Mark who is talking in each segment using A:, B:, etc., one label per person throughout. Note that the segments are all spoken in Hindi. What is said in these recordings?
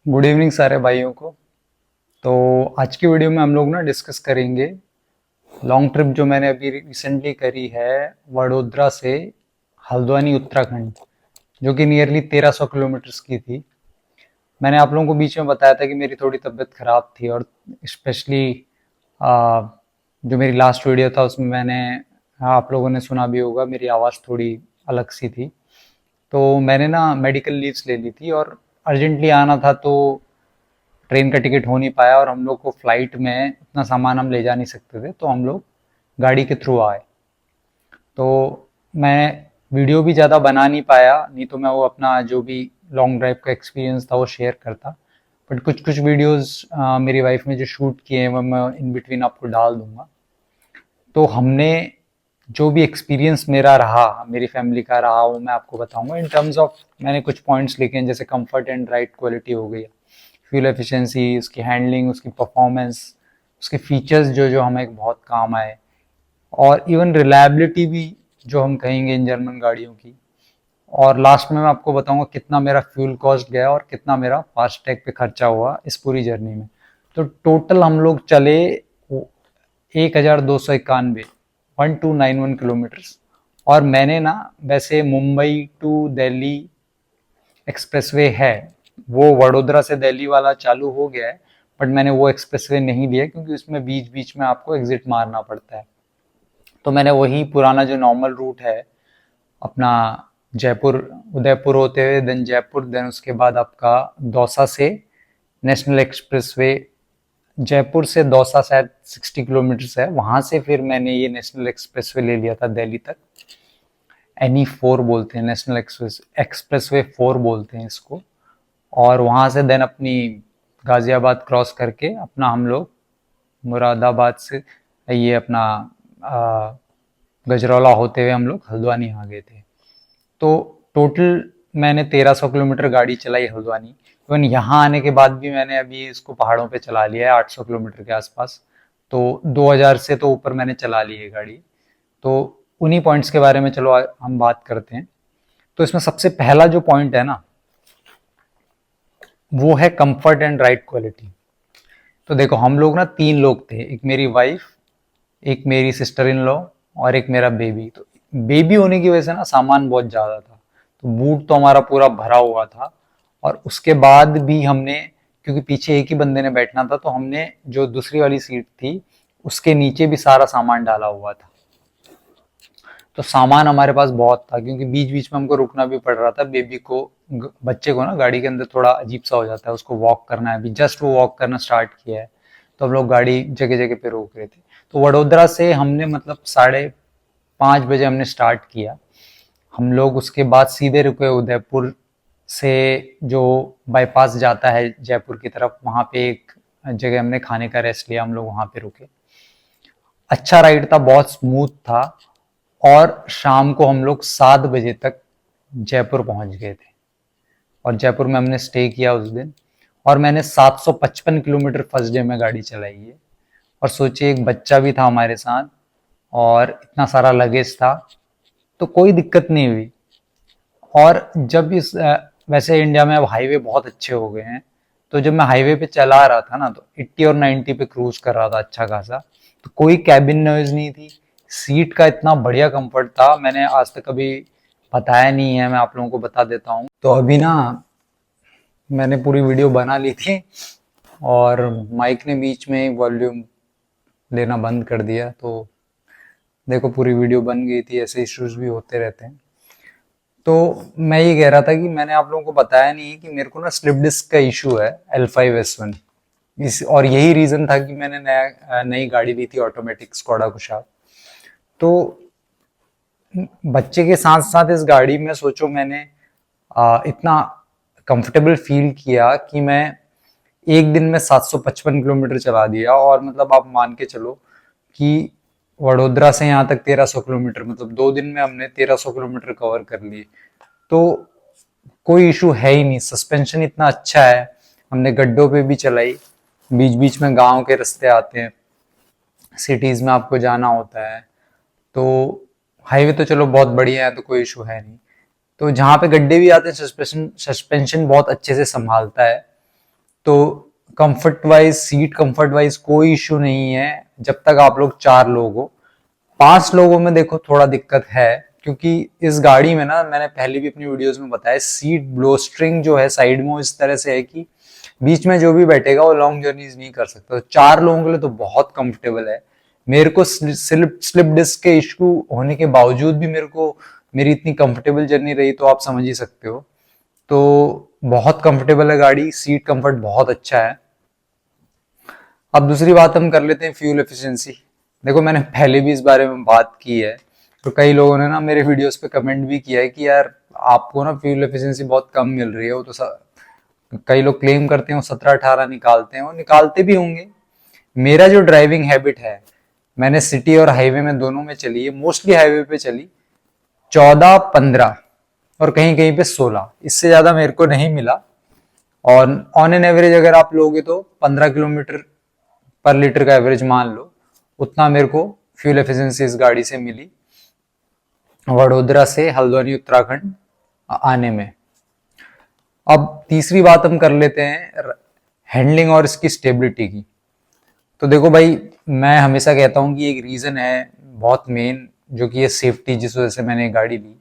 A: गुड इवनिंग सारे भाइयों को। तो आज की वीडियो में हम लोग ना डिस्कस करेंगे लॉन्ग ट्रिप जो मैंने अभी रिसेंटली करी है, वडोदरा से हल्द्वानी उत्तराखंड, जो कि नियरली 1300 किलोमीटर्स की थी। मैंने आप लोगों को बीच में बताया था कि मेरी थोड़ी तबीयत खराब थी, और स्पेशली जो मेरी लास्ट वीडियो था उसमें मैंने, आप लोगों ने सुना भी होगा, मेरी आवाज़ थोड़ी अलग सी थी। तो मैंने ना मेडिकल लीव्स ले ली थी और अर्जेंटली आना था, तो ट्रेन का टिकट हो नहीं पाया और हम लोग को फ्लाइट में इतना सामान हम ले जा नहीं सकते थे, तो हम लोग गाड़ी के थ्रू आए। तो मैं वीडियो भी ज़्यादा बना नहीं पाया, नहीं तो मैं वो अपना जो भी लॉन्ग ड्राइव का एक्सपीरियंस था वो शेयर करता। बट कुछ कुछ वीडियोस मेरी वाइफ ने जो शूट किए हैं वो मैं इन बिटवीन आपको डाल दूंगा। तो हमने जो भी एक्सपीरियंस मेरा रहा, मेरी फैमिली का रहा, वो मैं आपको बताऊंगा इन टर्म्स ऑफ। मैंने कुछ पॉइंट्स लिखे हैं, जैसे कंफर्ट एंड राइड क्वालिटी हो गई, फ्यूल एफिशिएंसी, उसकी हैंडलिंग, उसकी परफॉर्मेंस, उसके फीचर्स जो जो हमें बहुत काम आए, और इवन रिलायबिलिटी भी जो हम कहेंगे इन जर्मन गाड़ियों की। और लास्ट में मैं आपको बताऊंगा कितना मेरा फ्यूल कॉस्ट गया और कितना मेरा फास्टैग पे खर्चा हुआ इस पूरी जर्नी में। तो टोटल हम लोग चले 1291, 1291 किलोमीटर्स। और मैंने ना, वैसे मुंबई टू दिल्ली एक्सप्रेसवे है, वो वडोदरा से दिल्ली वाला चालू हो गया है, बट मैंने वो एक्सप्रेसवे नहीं लिया क्योंकि उसमें बीच बीच में आपको एग्जिट मारना पड़ता है। तो मैंने वही पुराना जो नॉर्मल रूट है अपना, जयपुर, उदयपुर होते हुए देन जयपुर, देन उसके बाद आपका दौसा से नेशनल एक्सप्रेसवे, जयपुर से दौसा शायद 60 किलोमीटर्स है, वहां से फिर मैंने ये नेशनल एक्सप्रेसवे ले लिया था दिल्ली तक। NE4 बोलते हैं, नेशनल एक्सप्रेसवे 4 बोलते हैं इसको। और वहां से देन अपनी गाजियाबाद क्रॉस करके अपना हम लोग मुरादाबाद से ये अपना आ, गजरौला होते हुए हम लोग हल्द्वानी आ गए थे। तो टोटल मैंने 1300 किलोमीटर गाड़ी चलाई हल्द्वानी। इवन यहाँ आने के बाद भी मैंने अभी इसको पहाड़ों पे चला लिया है 800 किलोमीटर के आसपास। तो 2000 से तो ऊपर मैंने चला ली है गाड़ी। तो उन्हीं पॉइंट्स के बारे में चलो हम बात करते हैं। तो इसमें सबसे पहला जो पॉइंट है ना, वो है कंफर्ट एंड राइड क्वालिटी। तो देखो, हम लोग ना 3 लोग थे, एक मेरी वाइफ, एक मेरी सिस्टर इन लॉ, और एक मेरा बेबी। तो बेबी होने की वजह से ना सामान बहुत ज़्यादा था, तो बूट तो हमारा पूरा भरा हुआ था। और उसके बाद भी हमने, क्योंकि पीछे एक ही बंदे ने बैठना था, तो हमने जो दूसरी वाली सीट थी उसके नीचे भी सारा सामान डाला हुआ था। तो सामान हमारे पास बहुत था, क्योंकि बीच बीच में हमको रुकना भी पड़ रहा था। बेबी को, बच्चे को ना गाड़ी के अंदर थोड़ा अजीब सा हो जाता है, उसको वॉक करना है, अभी जस्ट वो वॉक करना स्टार्ट किया है, तो हम लोग गाड़ी जगह जगह पे रोक रहे थे। तो वडोदरा से हमने मतलब 5:30 बजे हमने स्टार्ट किया। हम लोग उसके बाद सीधे रुके उदयपुर से, जो बाईपास जाता है जयपुर की तरफ, वहाँ पे एक जगह हमने खाने का रेस्ट लिया, हम लोग वहाँ पे रुके। अच्छा राइड था, बहुत स्मूथ था। और शाम को हम लोग 7 बजे तक जयपुर पहुंच गए थे, और जयपुर में हमने स्टे किया उस दिन। और मैंने 755 किलोमीटर फर्स्ट डे में गाड़ी चलाई है। और सोचिए, एक बच्चा भी था हमारे साथ और इतना सारा लगेज था, तो कोई दिक्कत नहीं हुई। और जब वैसे इंडिया में अब हाईवे बहुत अच्छे हो गए हैं, तो जब मैं हाईवे पे चला रहा था ना, तो 80 और 90 पे क्रूज कर रहा था अच्छा खासा। तो कोई कैबिन नॉइज नहीं थी, सीट का इतना बढ़िया कंफर्ट था, मैंने आज तक कभी बताया नहीं है, मैं आप लोगों को बता देता हूँ। तो अभी ना मैंने पूरी वीडियो बना ली थी, और माइक ने बीच में वॉल्यूम लेना बंद कर दिया, तो देखो पूरी वीडियो बन गई थी। ऐसे इश्यूज भी होते रहते हैं। तो मैं ये कह रहा था कि मैंने आप लोगों को बताया नहीं कि मेरे को ना स्लिप डिस्क का इशू है, L5S1। इस और यही रीजन था कि मैंने नई गाड़ी ली थी, ऑटोमेटिक स्कोडा कुशाक। तो बच्चे के साथ साथ इस गाड़ी में सोचो, मैंने इतना कंफर्टेबल फील किया कि मैं एक दिन में 755 किलोमीटर चला दिया। और मतलब आप मान के चलो कि वडोदरा से यहाँ तक 1300 किलोमीटर, मतलब 2 दिन में हमने 1300 किलोमीटर कवर कर लिए। तो कोई इशू है ही नहीं, सस्पेंशन इतना अच्छा है। हमने गड्ढों पे भी चलाई, बीच बीच में गांव के रास्ते आते हैं, सिटीज में आपको जाना होता है, तो हाईवे तो चलो बहुत बढ़िया है, तो कोई इशू है नहीं। तो जहाँ पे गड्ढे भी आते हैं, सस्पेंशन सस्पेंशन बहुत अच्छे से संभालता है। तो comfort wise, seat comfort wise कोई इश्यू नहीं है जब तक आप लोग 4 लोग हो। 5 लोगों में देखो थोड़ा दिक्कत है, क्योंकि इस गाड़ी में ना, मैंने पहले भी अपनी वीडियोस में बताया, सीट ब्लोस्ट्रिंग जो है साइड में इस तरह से है कि बीच में जो भी बैठेगा वो लॉन्ग जर्नीज नहीं कर सकता। तो 4 लोगों के लिए तो बहुत कंफर्टेबल है। मेरे को स्लिप डिस्क के इश्यू होने के बावजूद भी मेरी इतनी कंफर्टेबल जर्नी रही, तो आप समझ ही सकते हो। तो बहुत कंफर्टेबल है गाड़ी, सीट कंफर्ट बहुत अच्छा है। अब दूसरी बात हम कर लेते हैं फ्यूल एफिशिएंसी। देखो मैंने पहले भी इस बारे में बात की है, तो कई लोगों ने ना मेरे वीडियोस पे कमेंट भी किया है कि यार आपको ना फ्यूल एफिशिएंसी बहुत कम मिल रही है। वो तो कई लोग क्लेम करते हैं वो 17-18 निकालते हैं, वो निकालते भी होंगे। मेरा जो ड्राइविंग हैबिट है, मैंने सिटी और हाईवे में दोनों में चली है, मोस्टली हाईवे पे चली 14-15 और कहीं कहीं पे 16, इससे ज्यादा मेरे को नहीं मिला। और ऑन एन एवरेज अगर आप लोगे तो 15 किलोमीटर पर लीटर का एवरेज मान लो, उतना मेरे को फ्यूल एफिशिएंसी इस गाड़ी से मिली वडोदरा से हल्द्वानी उत्तराखंड आने में। अब तीसरी बात हम कर लेते हैं हैंडलिंग और इसकी स्टेबिलिटी की। तो देखो भाई, मैं हमेशा कहता हूं कि एक रीजन है बहुत मेन, जो कि ये सेफ्टी, जिस वजह से मैंने गाड़ी ली।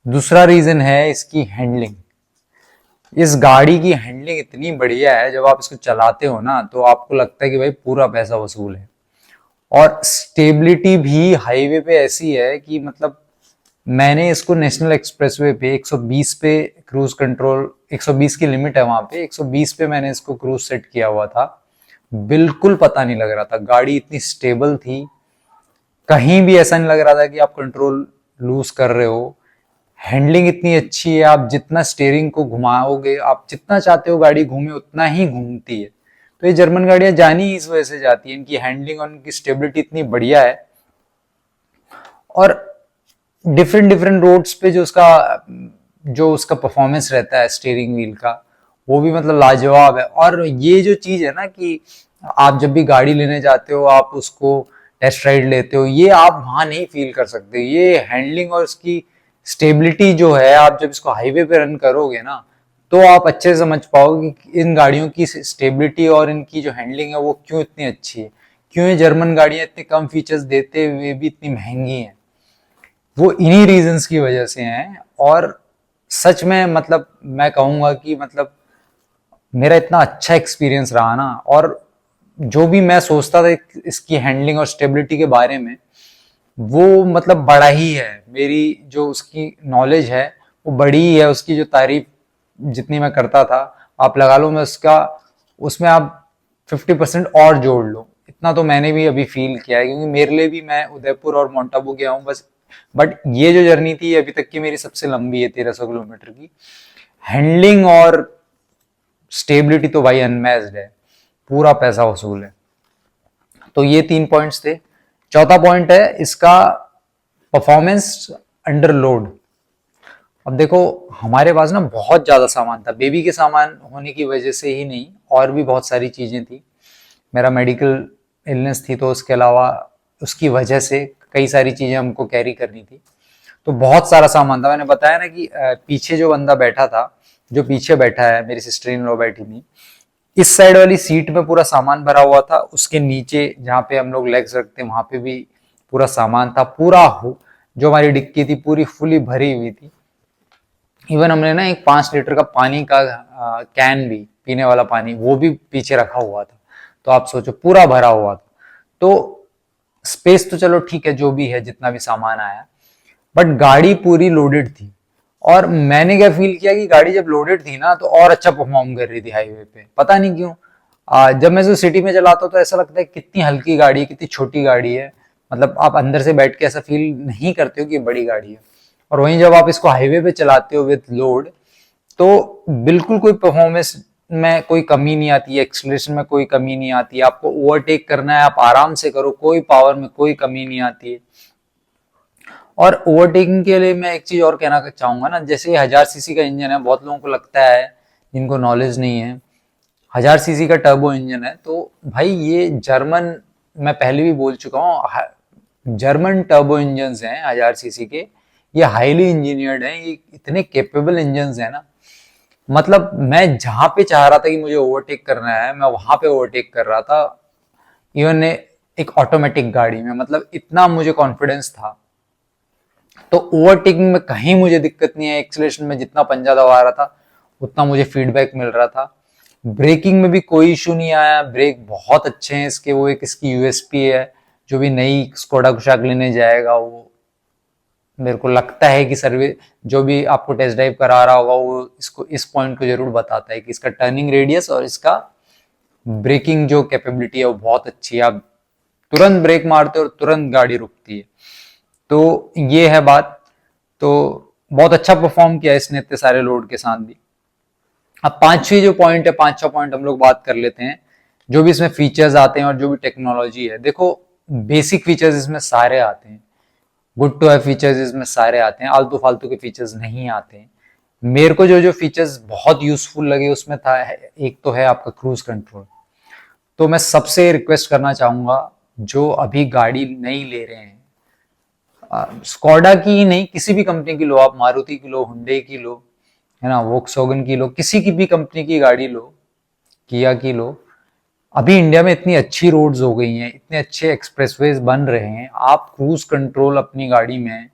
A: दूसरा रीजन है इसकी हैंडलिंग। इस गाड़ी की हैंडलिंग इतनी बढ़िया है, जब आप इसको चलाते हो ना तो आपको लगता है कि भाई पूरा पैसा वसूल है। और स्टेबिलिटी भी हाईवे पे ऐसी है कि मतलब मैंने इसको नेशनल एक्सप्रेसवे पे 120 पे क्रूज कंट्रोल, 120 की लिमिट है वहां पे, 120 पे मैंने इसको क्रूज सेट किया हुआ था। बिल्कुल पता नहीं लग रहा था, गाड़ी इतनी स्टेबल थी, कहीं भी ऐसा नहीं लग रहा था कि आप कंट्रोल लूज कर रहे हो। हैंडलिंग इतनी अच्छी है, आप जितना स्टीयरिंग को घुमाओगे, आप जितना चाहते हो गाड़ी घूमे उतना ही घूमती है। तो ये जर्मन गाड़ियां जानी इस वजह से जाती है, इनकी हैंडलिंग और इनकी स्टेबिलिटी इतनी बढ़िया है। और डिफरेंट डिफरेंट रोड्स पे जो उसका परफॉर्मेंस रहता है स्टीयरिंग व्हील का, वो भी मतलब लाजवाब है। और ये जो चीज है ना कि आप जब भी गाड़ी लेने जाते हो, आप उसको टेस्ट राइड लेते हो, ये आप वहां नहीं फील कर सकते। ये हैंडलिंग और उसकी स्टेबिलिटी जो है, आप जब इसको हाईवे पे रन करोगे ना, तो आप अच्छे से समझ पाओगे कि इन गाड़ियों की स्टेबिलिटी और इनकी जो हैंडलिंग है वो क्यों इतनी अच्छी है, क्यों ये जर्मन गाड़ियां इतने कम फीचर्स देते हुए भी इतनी महंगी हैं। वो इन्हीं रीजंस की वजह से हैं। और सच में मतलब मैं कहूंगा कि मतलब मेरा इतना अच्छा एक्सपीरियंस रहा ना, और जो भी मैं सोचता था इसकी हैंडलिंग और स्टेबिलिटी के बारे में, वो मतलब बड़ा ही है। मेरी जो उसकी नॉलेज है वो बड़ी ही है। उसकी जो तारीफ जितनी मैं करता था, आप लगा लो मैं उसमें आप 50% और जोड़ लो, इतना तो मैंने भी अभी फील किया है। क्योंकि मेरे लिए भी, मैं उदयपुर और माउंट आबू गया हूँ बस, बट ये जो जर्नी थी अभी तक की मेरी सबसे लंबी है, 1300 किलोमीटर की। हैंडलिंग और स्टेबिलिटी तो भाई अनमैच्ड है, पूरा पैसा वसूल है। तो ये 3 पॉइंट्स थे। चौथा पॉइंट है इसका परफॉर्मेंस अंडर लोड। अब देखो हमारे पास ना बहुत ज्यादा सामान था, बेबी के सामान होने की वजह से ही नहीं, और भी बहुत सारी चीजें थी। मेरा मेडिकल इलनेस थी, तो उसके अलावा उसकी वजह से कई सारी चीजें हमको कैरी करनी थी। तो बहुत सारा सामान था। मैंने बताया ना कि पीछे जो बंदा बैठा था, जो पीछे बैठा है, मेरी सिस्टर इन लॉ बैठी थी, इस साइड वाली सीट में पूरा सामान भरा हुआ था। उसके नीचे जहाँ पे हम लोग लेग्स रखते हैं वहां पे भी पूरा सामान था। जो हमारी डिक्की थी पूरी फुली भरी हुई थी। इवन हमने ना एक 5 लीटर का पानी का कैन भी, पीने वाला पानी, वो भी पीछे रखा हुआ था। तो आप सोचो पूरा भरा हुआ था। तो स्पेस तो चलो ठीक है, जो भी है, जितना भी सामान आया, बट गाड़ी पूरी लोडेड थी। और मैंने क्या फील किया कि गाड़ी जब लोडेड थी ना तो और अच्छा परफॉर्म कर रही थी हाईवे पे, पता नहीं क्यों। जब मैं सिटी में चलाता हूँ तो ऐसा लगता है कितनी हल्की गाड़ी है, कितनी छोटी गाड़ी है। मतलब आप अंदर से बैठ के ऐसा फील नहीं करते हो कि बड़ी गाड़ी है। और वहीं जब आप इसको हाईवे पे चलाते हो विद लोड, तो बिल्कुल कोई परफॉर्मेंस में कोई कमी नहीं आती है, एक्सीलरेशन में कोई कमी नहीं आती है। आपको ओवरटेक करना है, आप आराम से करो, कोई पावर में कोई कमी नहीं आती है। और ओवरटेकिंग के लिए मैं एक चीज और कहना चाहूंगा ना, जैसे 1000 सीसी का इंजन है, बहुत लोगों को लगता है, जिनको नॉलेज नहीं है, 1000 सीसी का टर्बो इंजन है। तो भाई ये जर्मन, मैं पहले भी बोल चुका हूँ, जर्मन टर्बो इंजन हैं 1000 सीसी के। ये हाईली इंजीनियर्ड हैं, ये इतने केपेबल इंजन हैं ना मतलब मैं जहां पे चाह रहा था कि मुझे ओवरटेक करना है, मैं वहां पे ओवरटेक कर रहा था। इवन एक ऑटोमेटिक गाड़ी में, मतलब इतना मुझे कॉन्फिडेंस था। तो ओवरटेकिंग में कहीं मुझे दिक्कत नहीं है, एक्सीलरेशन में जितना पंजा दबा रहा था उतना मुझे फीडबैक मिल रहा था। ब्रेकिंग में भी कोई इशू नहीं आया, ब्रेक बहुत अच्छे हैं इसके, वो एक इसकी यूएसपी है। जो भी नई स्कोडा कुशाक लेने जाएगा, वो मेरे को लगता है कि सर्विस जो भी आपको टेस्ट ड्राइव करा रहा होगा वो इसको इस पॉइंट को जरूर बताता है कि इसका टर्निंग रेडियस और इसका ब्रेकिंग जो कैपेबिलिटी है वो बहुत अच्छी है। आप तुरंत ब्रेक मारते हो और तुरंत गाड़ी रुकती है। तो ये है बात। तो बहुत अच्छा परफॉर्म किया इसने इतने सारे लोड के साथ भी। अब पांचवी जो पॉइंट है, पांचवा पॉइंट हम लोग बात कर लेते हैं, जो भी इसमें फीचर्स आते हैं और जो भी टेक्नोलॉजी है। देखो, बेसिक फीचर्स इसमें सारे आते हैं, गुड टू हैव फीचर्स इसमें सारे आते हैं, आलतू फालतू के फीचर्स नहीं आते हैं। मेरे को जो जो फीचर्स बहुत यूजफुल लगे उसमें था, एक तो है आपका क्रूज कंट्रोल। तो मैं सबसे रिक्वेस्ट करना चाहूंगा, जो अभी गाड़ी नहीं ले रहे हैं, स्कोडा की ही नहीं, किसी भी कंपनी की लो, आप मारुति की लो, हुंडई की लो, है ना, वोक्सवैगन की लो, किसी की भी कंपनी की गाड़ी लो, किया की लो। अभी इंडिया में इतनी अच्छी रोड्स हो गई हैं, इतने अच्छे एक्सप्रेसवेज बन रहे हैं, आप क्रूज कंट्रोल अपनी गाड़ी में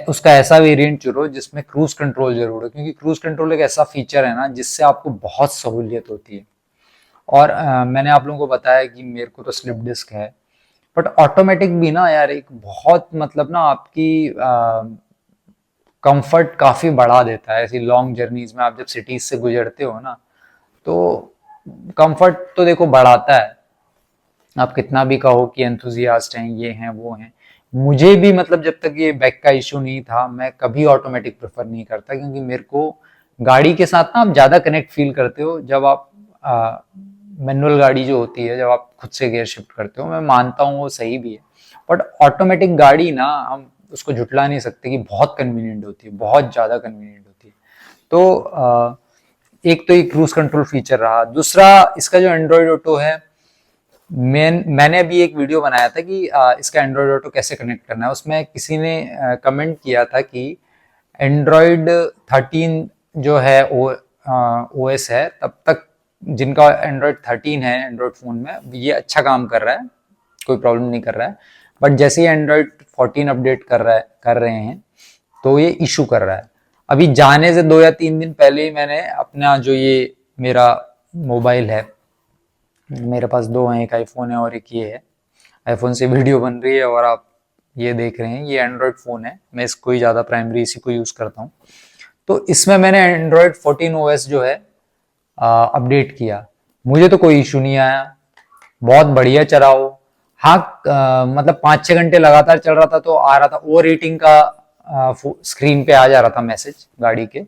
A: उसका ऐसा वेरिएंट चुनो जिसमें क्रूज कंट्रोल जरूर है, क्योंकि क्रूज कंट्रोल एक ऐसा फीचर है ना जिससे आपको बहुत सहूलियत होती है। और मैंने आप लोगों को बताया कि मेरे को तो स्लिप डिस्क है, बट ऑटोमेटिक भी ना यार एक बहुत, मतलब ना आपकी कंफर्ट काफी बढ़ा देता है। ऐसी लॉन्ग जर्नीज में आप जब सिटीज से गुजरते हो ना, तो कंफर्ट तो देखो बढ़ाता है। आप कितना भी कहो कि एंथुजियास्ट हैं, ये हैं वो हैं, मुझे भी मतलब जब तक ये बैक का इशू नहीं था, मैं कभी ऑटोमेटिक प्रेफर नहीं करता, क्योंकि मेरे को गाड़ी के साथ ना आप ज्यादा कनेक्ट फील करते हो जब आप मैनुअल गाड़ी जो होती है, जब आप खुद से गियर शिफ्ट करते हो। मैं मानता हूँ वो सही भी है, बट ऑटोमेटिक गाड़ी ना, हम उसको झुटला नहीं सकते कि बहुत कन्वीनियंट होती है, बहुत ज्यादा कन्वीनियंट होती है। तो एक तो ये क्रूज कंट्रोल फीचर रहा। दूसरा, इसका जो एंड्रॉइड ऑटो है, मैंने अभी एक वीडियो बनाया था कि इसका एंड्रॉइड ऑटो कैसे कनेक्ट करना है। उसमें किसी ने कमेंट किया था कि एंड्रॉइड 13 जो है ओ एस है, तब तक जिनका एंड्रॉइड 13 है एंड्रॉइड फोन में, ये अच्छा काम कर रहा है, कोई प्रॉब्लम नहीं कर रहा है। बट जैसे ही एंड्रॉइड 14 अपडेट कर रहे हैं, तो ये इशू कर रहा है। अभी जाने से 2 या 3 दिन पहले ही मैंने अपना जो ये मेरा मोबाइल है, मेरे पास दो हैं, एक आईफोन है और एक ये है, आईफोन से वीडियो बन रही है और आप ये देख रहे हैं, ये एंड्रॉयड फ़ोन है, मैं इसको ही ज़्यादा प्राइमरी इसी को यूज़ करता हूँ। तो इसमें मैंने एंड्रॉयड 14 ओएस जो है अपडेट किया, मुझे तो कोई इशू नहीं आया, बहुत बढ़िया चला वो। हाँ, मतलब 5-6 घंटे लगातार चल रहा था तो आ रहा था ओवर रेटिंग का, स्क्रीन पे आ जा रहा था मैसेज गाड़ी के,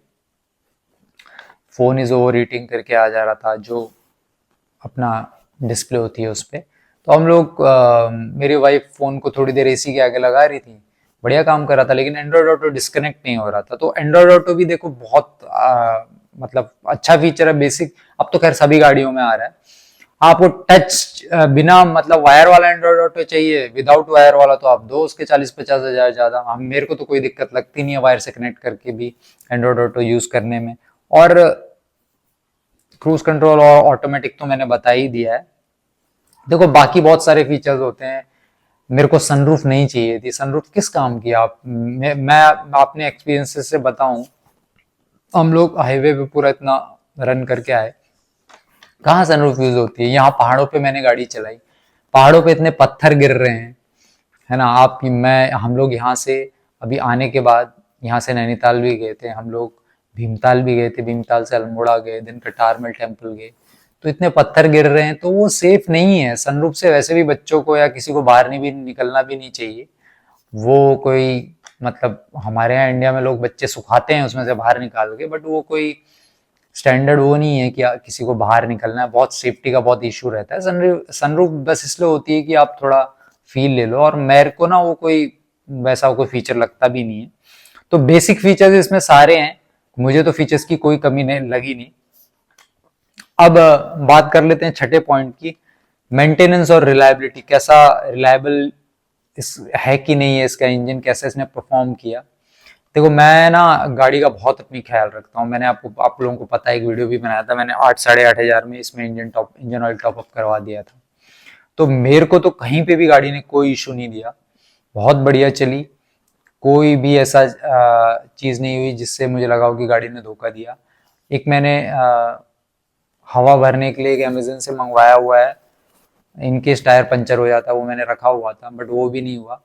A: फोन इज ओवर हीटिंग करके आ जा रहा था, जो अपना डिस्प्ले होती है उस पर। तो हम लोग मेरी वाइफ फोन को थोड़ी देर एसी के आगे लगा रही थी, बढ़िया काम कर रहा था, लेकिन एंड्रॉयड ऑटो डिस्कनेक्ट नहीं हो रहा था। तो एंड्रॉयड ऑटो भी देखो बहुत मतलब अच्छा फीचर है, बेसिक। अब तो खैर सभी गाड़ियों में आ रहा है। आपको टच बिना मतलब वायर वाला एंड्रॉयड ऑटो चाहिए, विदाउट वायर वाला तो आप दो उसके 40-50 हजार ज्यादा। हम मेरे को तो कोई दिक्कत लगती नहीं है वायर से कनेक्ट करके भी एंड्रॉयड ऑटो यूज करने में। और क्रूज कंट्रोल और ऑटोमेटिक तो मैंने बता ही दिया है। देखो बाकी बहुत सारे फीचर्स होते हैं। मेरे को सनरूफ नहीं चाहिए थी, सनरूफ किस काम की? मैं अपने एक्सपीरियंसेस से बताऊं, हम लोग हाईवे पे पूरा इतना रन करके आए, कहाँ सनरूफ यूज होती है? यहाँ पहाड़ों पे मैंने गाड़ी चलाई, पहाड़ों पे इतने पत्थर गिर रहे हैं, है ना। हम लोग यहाँ से अभी आने के बाद यहाँ से नैनीताल भी गए थे हम लोग, भीमताल भी गए थे, भीमताल से अल्मोड़ा गए, दिन कटारमल टेम्पल गए। तो इतने पत्थर गिर रहे हैं तो वो सेफ नहीं है। सनरूफ से वैसे भी बच्चों को या किसी को बाहर नहीं भी निकलना भी नहीं चाहिए। वो कोई मतलब हमारे यहाँ इंडिया में लोग बच्चे सुखाते हैं उसमें से बाहर निकाल के, बट वो कोई स्टैंडर्ड वो नहीं है कि किसी को बाहर निकलना है। बहुत सेफ्टी का बहुत इशू रहता है। सनरूफ बस इसलिए होती है कि आप थोड़ा फील ले लो, और मेरे को ना वो कोई वैसा कोई फीचर लगता भी नहीं है। तो बेसिक फीचर्स इसमें सारे हैं, मुझे तो फीचर्स की कोई कमी नहीं लगी नहीं। अब बात कर लेते हैं छठे पॉइंट की, मेंटेनेंस और रिलायबिलिटी। कैसा रिलायबल है कि नहीं है इसका इंजन, कैसे इसने परफॉर्म किया। देखो मैं ना गाड़ी का बहुत अपनी ख्याल रखता हूँ। मैंने आप लोगों को पता है, एक वीडियो भी बनाया था मैंने, 8 साढ़े 8 हजार में इसमें इंजन ऑयल टॉप अप करवा दिया था। तो मेरे को तो कहीं पे भी गाड़ी ने कोई इशू नहीं दिया, बहुत बढ़िया चली। कोई भी ऐसा चीज नहीं हुई जिससे मुझे लगा हो कि गाड़ी ने धोखा दिया। एक मैंने हवा भरने के लिए एक अमेजन से मंगवाया हुआ है, इनकेस टायर पंचर हो जाता, वो मैंने रखा हुआ था, बट वो भी नहीं हुआ।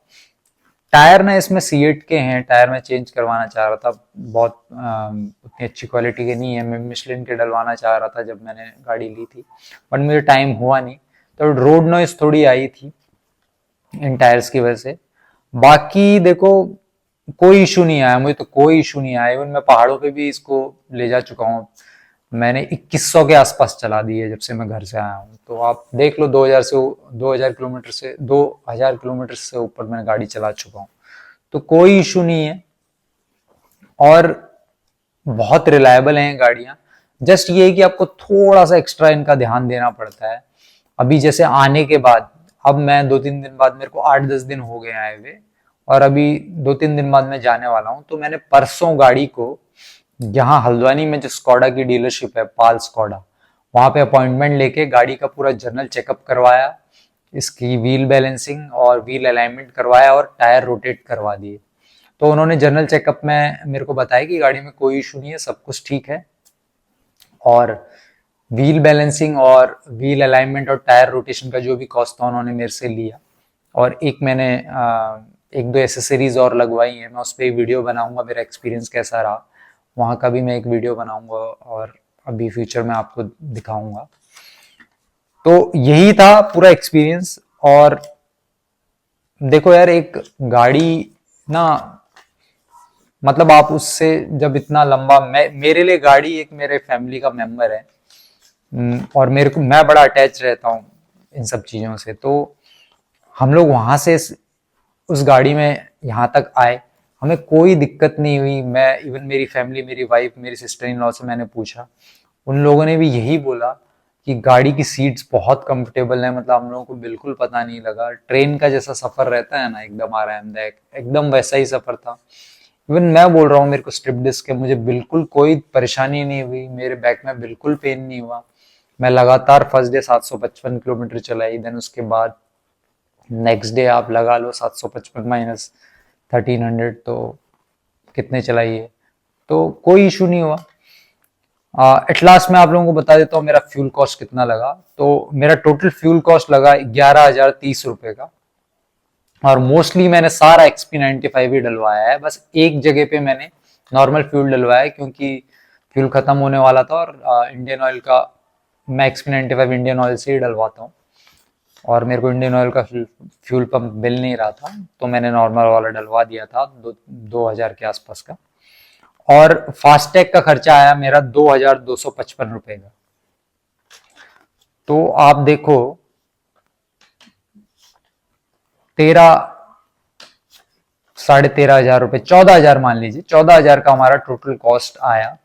A: टायर ना इसमें C8 के हैं, टायर मैं चेंज करवाना चाह रहा था, बहुत उतनी अच्छी क्वालिटी के नहीं है। मैं मिशलिन के डलवाना चाह रहा था जब मैंने गाड़ी ली थी, बट मुझे टाइम हुआ नहीं। तो रोड नॉइज थोड़ी आई थी इन टायर्स की वजह से। बाकी देखो कोई इशू नहीं आया मुझे, तो कोई इशू नहीं आया। इवन मैं पहाड़ों पे भी इसको ले जा चुका हूँ। मैंने 2100 के आसपास चला दी है जब से मैं घर से आया हूँ। तो आप देख लो 2000 किलोमीटर से ऊपर मैंने गाड़ी चला चुका हूँ। तो कोई इशू नहीं है, और बहुत रिलायबल हैं गाड़ियां। जस्ट ये है कि आपको थोड़ा सा एक्स्ट्रा इनका ध्यान देना पड़ता है। अभी जैसे आने के बाद, अब मैं 2-3 दिन बाद, मेरे को 8-10 दिन हो गए आए हुए, और अभी 2-3 दिन बाद मैं जाने वाला हूँ। तो मैंने परसों गाड़ी को यहाँ हल्द्वानी में जो स्कॉडा की डीलरशिप है, पाल स्कॉडा, वहां पे अपॉइंटमेंट लेके गाड़ी का पूरा जनरल चेकअप करवाया, इसकी व्हील बैलेंसिंग और व्हील अलाइनमेंट करवाया, और टायर रोटेट करवा दिए। तो उन्होंने जनरल चेकअप में मेरे को बताया कि गाड़ी में कोई इशू नहीं है, सब कुछ ठीक है। और व्हील बैलेंसिंग और व्हील अलाइनमेंट और टायर रोटेशन का जो भी कॉस्ट था उन्होंने मेरे से लिया। और एक मैंने एक दो एसेसरीज और लगवाई हैं, मैं उस पर वीडियो बनाऊंगा, मेरा एक्सपीरियंस कैसा रहा वहाँ का भी मैं एक वीडियो बनाऊंगा, और अभी फ्यूचर में आपको दिखाऊंगा। तो यही था पूरा एक्सपीरियंस। और देखो यार, एक गाड़ी ना, मतलब आप उससे जब इतना लंबा, मेरे लिए गाड़ी एक मेरे फैमिली का मेंबर है। और मेरे को, मैं बड़ा अटैच रहता हूँ इन सब चीज़ों से। तो हम लोग वहां से उस गाड़ी में यहाँ तक आए, हमें कोई दिक्कत नहीं हुई। मैं इवन मेरी फैमिली, मेरी वाइफ, मेरी सिस्टर इन लॉ से मैंने पूछा, उन लोगों ने भी यही बोला कि गाड़ी की सीट्स बहुत कंफर्टेबल है। मतलब हम लोगों को बिल्कुल पता नहीं लगा, ट्रेन का जैसा सफर रहता है ना, एकदम आरामदायक, एकदम वैसा ही सफर था। इवन मैं बोल रहा हूँ, मेरे को स्ट्रिप डिस्क है, मुझे बिल्कुल कोई परेशानी नहीं हुई, मेरे बैक में बिल्कुल पेन नहीं हुआ। मैं लगातार फर्स्ट डे 755 किलोमीटर चलाई, देन उसके बाद नेक्स्ट डे आप लगा लो 755 माइनस 1300, तो कितने चलाइए, तो कोई इशू नहीं हुआ। एट लास्ट मैं आप लोगों को बता देता हूँ मेरा फ्यूल कॉस्ट कितना लगा। तो मेरा टोटल फ्यूल कॉस्ट लगा 11,030 रुपए का। और मोस्टली मैंने सारा XP95 ही डलवाया है, बस एक जगह पे मैंने नॉर्मल फ्यूल डलवाया है, क्योंकि फ्यूल खत्म होने वाला था। और इंडियन ऑयल का, मैं XP95 इंडियन ऑयल से ही डलवाता हूँ, और मेरे को इंडियन ऑयल का फ्यूल पंप मिल नहीं रहा था, तो मैंने नॉर्मल वाला डलवा दिया था 2,000 के आसपास का। और फास्टैग का खर्चा आया मेरा 2,255 रुपए का। तो आप देखो, 13 साढ़े 13 हजार रुपए, 14,000 मान लीजिए, 14,000 का हमारा टोटल कॉस्ट आया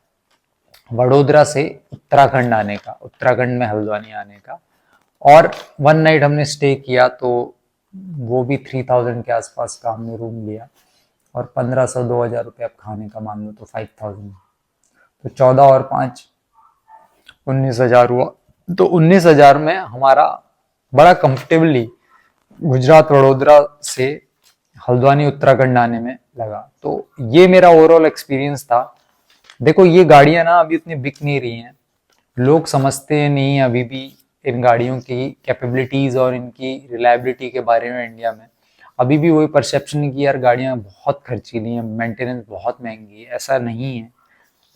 A: वडोदरा से उत्तराखंड आने का, उत्तराखंड में हल्द्वानी आने का। और 1 नाइट हमने स्टे किया, तो वो भी 3,000 के आसपास का हमने रूम लिया। और 1,500 2,000 रुपये आप खाने का मान लो, तो 5,000। तो 14 और 5 19,000 हुआ। तो 19,000 में हमारा बड़ा कंफर्टेबली गुजरात वडोदरा से हल्द्वानी उत्तराखंड आने में लगा। तो ये मेरा ओवरऑल एक्सपीरियंस था। देखो ये गाड़ियां ना अभी उतनी बिक नहीं रही हैं, लोग समझते नहीं हैं अभी भी इन गाड़ियों की कैपेबिलिटीज और इनकी रिलायबिलिटी के बारे में। इंडिया में अभी भी वही परसेप्शन है कि यार गाड़ियां बहुत खर्चीली हैं, मेंटेनेंस बहुत महंगी है। ऐसा नहीं है।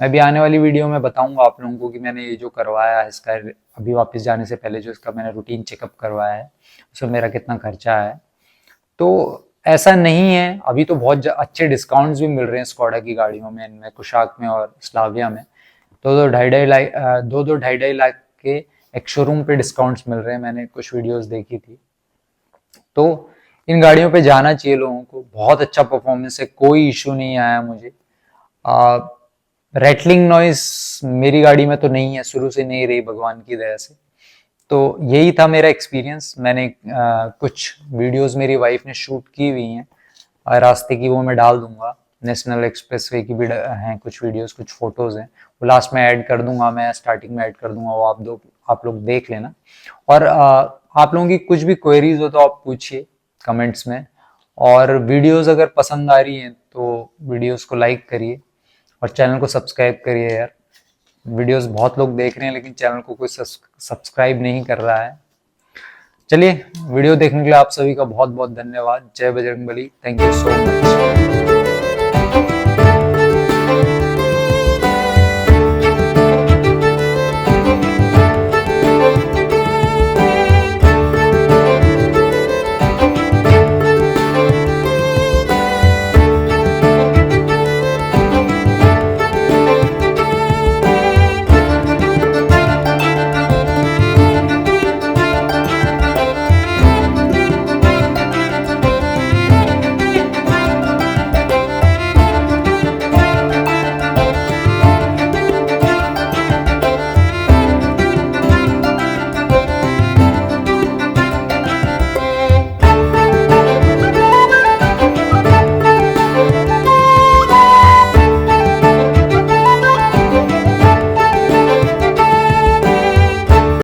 A: मैं भी आने वाली वीडियो में बताऊंगा आप लोगों को कि मैंने ये जो करवाया है इसका, अभी वापस जाने से पहले जो इसका मैंने रूटीन चेकअप करवाया है, उसमें मेरा कितना खर्चा है। तो ऐसा नहीं है, अभी तो बहुत अच्छे डिस्काउंट्स भी मिल रहे हैं स्कॉडा की गाड़ियों में, इनमें कुशाक में और स्लाविया में। तो 2-2 ढाई ढाई लाख के एक शोरूम पे डिस्काउंट्स मिल रहे हैं, मैंने कुछ वीडियोस देखी थी। तो इन गाड़ियों पे जाना चाहिए लोगों को, बहुत अच्छा परफॉर्मेंस है, कोई इशू नहीं आया मुझे। रैटलिंग नॉइस मेरी गाड़ी में तो नहीं है, शुरू से नहीं रही भगवान की दया से। तो यही था मेरा एक्सपीरियंस। मैंने कुछ वीडियोस मेरी वाइफ ने शूट की हुई हैं और रास्ते की, वो मैं डाल दूंगा नेशनल एक्सप्रेसवे की भी हैं कुछ वीडियोस, कुछ फोटोज हैं, वो लास्ट में ऐड कर दूंगा, मैं स्टार्टिंग में ऐड कर दूंगा, वो आप लोग देख लेना। और आप लोगों की कुछ भी क्वेरीज हो तो आप पूछिए कमेंट्स में, और वीडियोस अगर पसंद आ रही हैं तो वीडियोस को लाइक करिए और चैनल को सब्सक्राइब करिए यार। वीडियोस बहुत लोग देख रहे हैं लेकिन चैनल को कोई सब्सक्राइब नहीं कर रहा है। चलिए, वीडियो देखने के लिए आप सभी का बहुत बहुत धन्यवाद। जय Bajrangbali. Thank you so much.